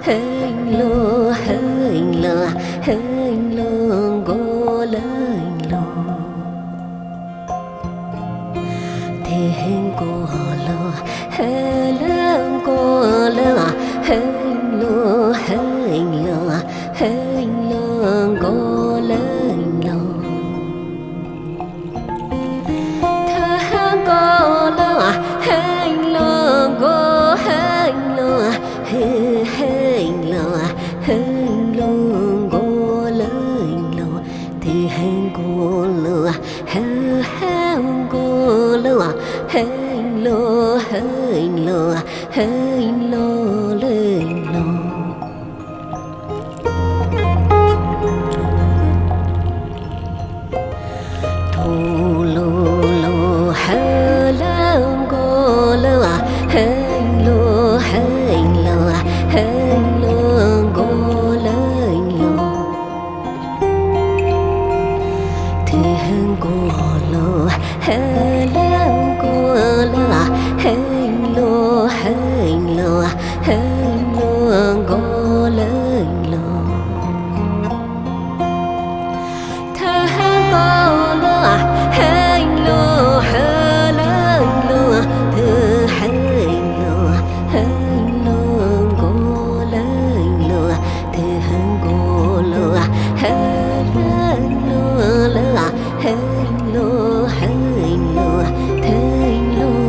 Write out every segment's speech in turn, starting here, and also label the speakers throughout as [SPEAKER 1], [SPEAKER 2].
[SPEAKER 1] hình lô hình lô hình lô cô lên lô thì hình cô lô hình lô cô lô hình lô hình lô hình lô cô lên lô thơ cô lô hình lô cô hình lô hình lô hình lô cô lên lô thì hình cô lô hình cô lô hình lô hình lô hình lô lên lô thu lô lô hà lâm cô lô hình lô hình lô hình lô cô lên lô thì hình cô lô hà lâm cô lô hình lô hình lô hình lô cô lên lô thơ cô lô hình lô hà lên lô thơ hình lô cô lên lô thơ cô lô hà lên lô hình lô hình lô hình lô lên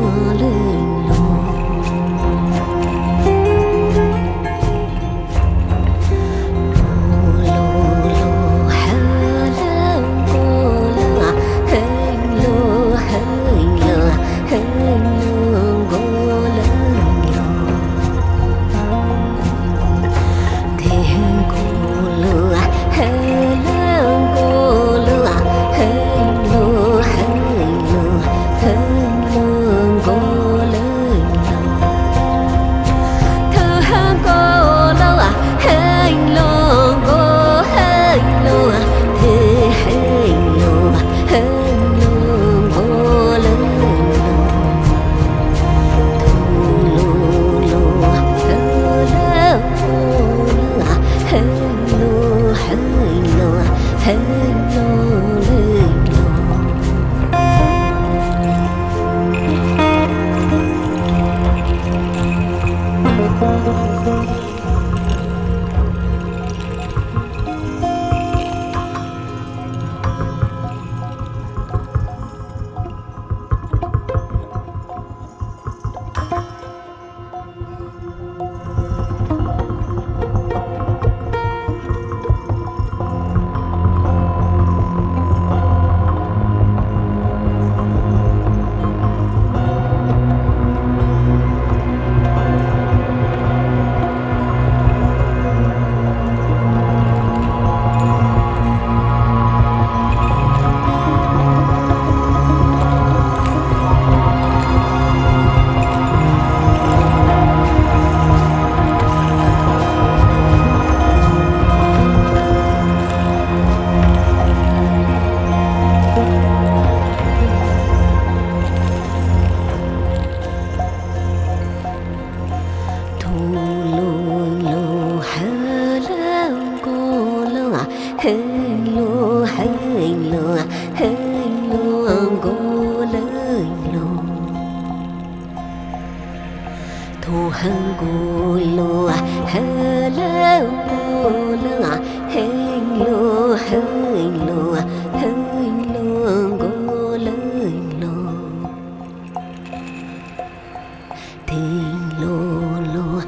[SPEAKER 1] lô hình lô hình lô hình lô cô lên lô thu hằng cô lô hà lô cô lô hình lô hình lô hình lô cô lên lô thì lô lô